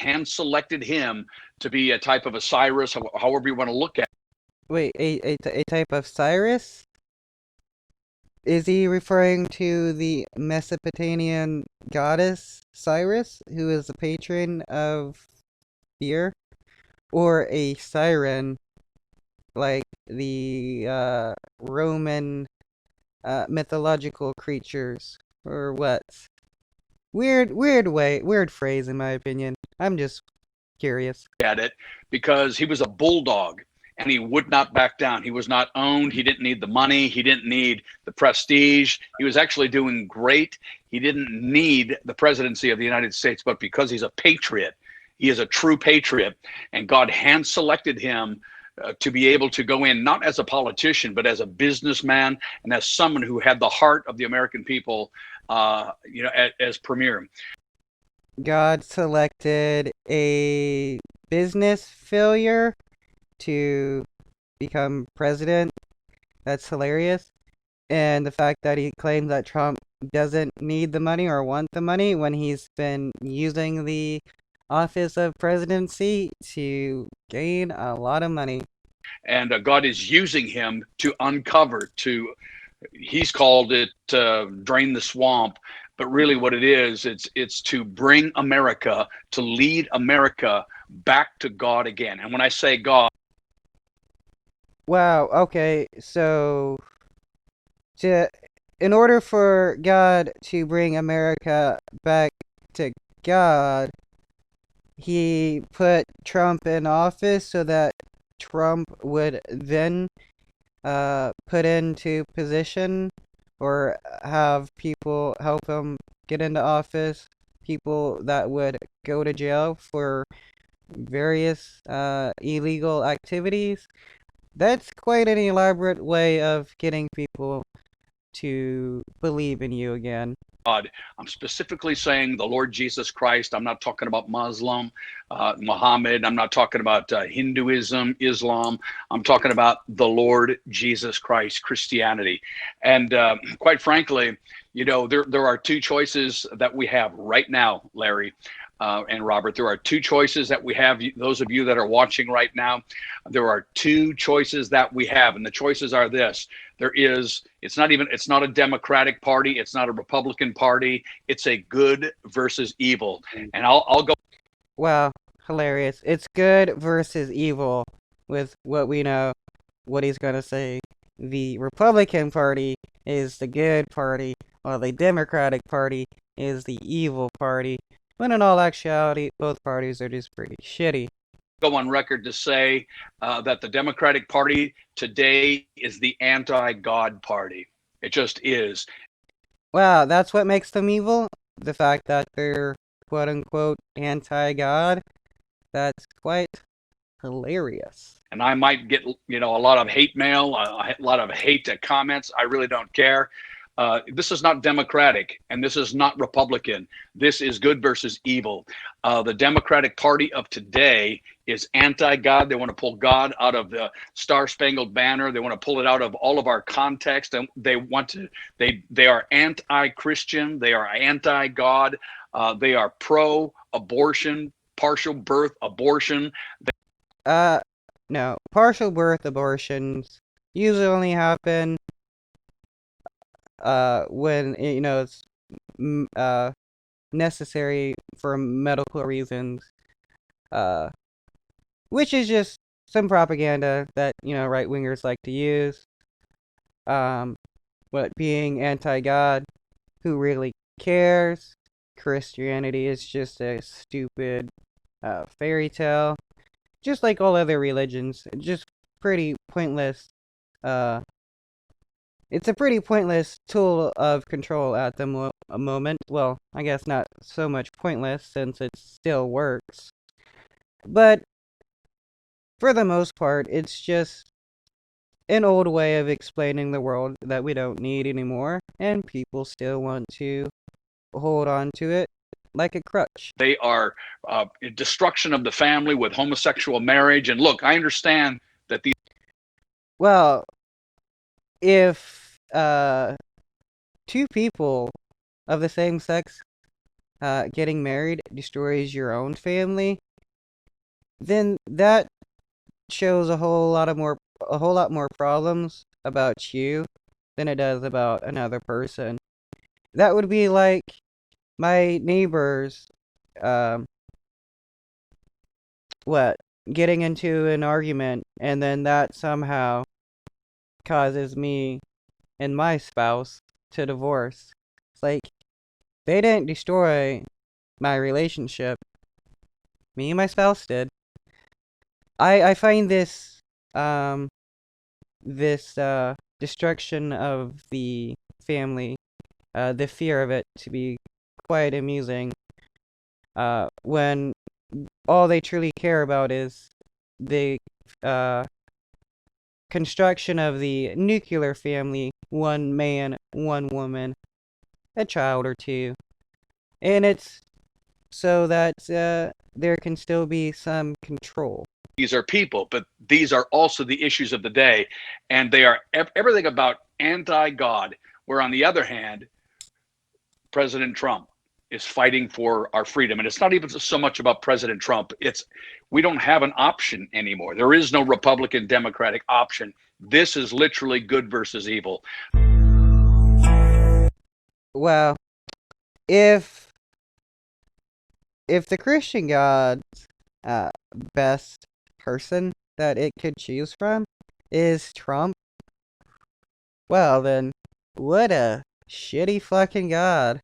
hand-selected him to be a type of a Cyrus, however you want to look at it. Wait, a type of Cyrus? Is he referring to the Mesopotamian goddess Cyrus, who is the patron of beer? Or a siren, like the Roman mythological creatures? Or what? Weird phrase in my opinion. I'm just curious. At it because he was a bulldog and he would not back down. He was not owned. He didn't need the money. He didn't need the prestige. He was actually doing great. He didn't need the presidency of the United States, but because he's a patriot, he is a true patriot, and God hand selected him to be able to go in not as a politician, but as a businessman and as someone who had the heart of the American people, as premier. God selected a business failure to become president. That's hilarious. And the fact that he claims that Trump doesn't need the money or want the money when he's been using the office of presidency to gain a lot of money. And God is using him to uncover, to he's called it drain the swamp, but really what it is, it's to bring America, to lead America back to God again. And when I say God, Wow, okay, so to in order for God to bring America back to God, he put Trump in office so that Trump would then put into position or have people help him get into office, people that would go to jail for various illegal activities. That's quite an elaborate way of getting people to believe in you again. I'm specifically saying the Lord Jesus Christ. I'm not talking about Muslim, Muhammad. I'm not talking about Hinduism, Islam. I'm talking about the Lord Jesus Christ, Christianity. And quite frankly, there are two choices that we have right now, Larry. And Robert, there are two choices that we have. Those of you that are watching right now, there are two choices that we have. And the choices are this: it's not a Democratic party, it's not a Republican party, it's a good versus evil. And I'll go. Wow, hilarious. It's good versus evil with what we know, what he's gonna say. The Republican Party is the good party, while the Democratic Party is the evil party. When in all actuality, both parties are just pretty shitty. Go on record to say that the Democratic Party today is the anti-God party. It just is. Wow, that's what makes them evil? The fact that they're quote unquote anti-God? That's quite hilarious. And I might get, a lot of hate mail, a lot of hate comments. I really don't care. This is not Democratic and this is not Republican. This is good versus evil. The Democratic Party of today is anti-God. They want to pull God out of the Star Spangled Banner. They want to pull it out of all of our context, and they are anti-Christian. They are anti-God. They are pro-abortion, partial birth abortion. Uh, no. Partial birth abortions usually only happen, when, it's, necessary for medical reasons, uh, which is just some propaganda that, right-wingers like to use. Um, but being anti-God, who really cares? Christianity is just a stupid, fairy tale, just like all other religions. Just pretty pointless, uh, it's a pretty pointless tool of control at the moment. Well, I guess not so much pointless since it still works. But for the most part, it's just an old way of explaining the world that we don't need anymore, and people still want to hold on to it like a crutch. They are destruction of the family with homosexual marriage. And look, I understand that these. Well, if two people of the same sex getting married destroys your own family, then that shows a whole lot more problems about you than it does about another person. That would be like my neighbors, um, what, getting into an argument, and then that somehow causes me and my spouse to divorce. It's like, they didn't destroy my relationship. Me and my spouse did. I find um, this destruction of the family, the fear of it, to be quite amusing. When all they truly care about is the uh, construction of the nuclear family, one man, one woman, a child or two. And it's so that there can still be some control. These are people, but these are also the issues of the day, and they are everything about anti-God. Where on the other hand, President Trump is fighting for our freedom, and it's not even so much about President Trump. It's we don't have an option anymore. There is no Republican Democratic option. This is literally good versus evil. Well, if if the Christian God's uh, best person that it could choose from is Trump, well then, what a shitty fucking God.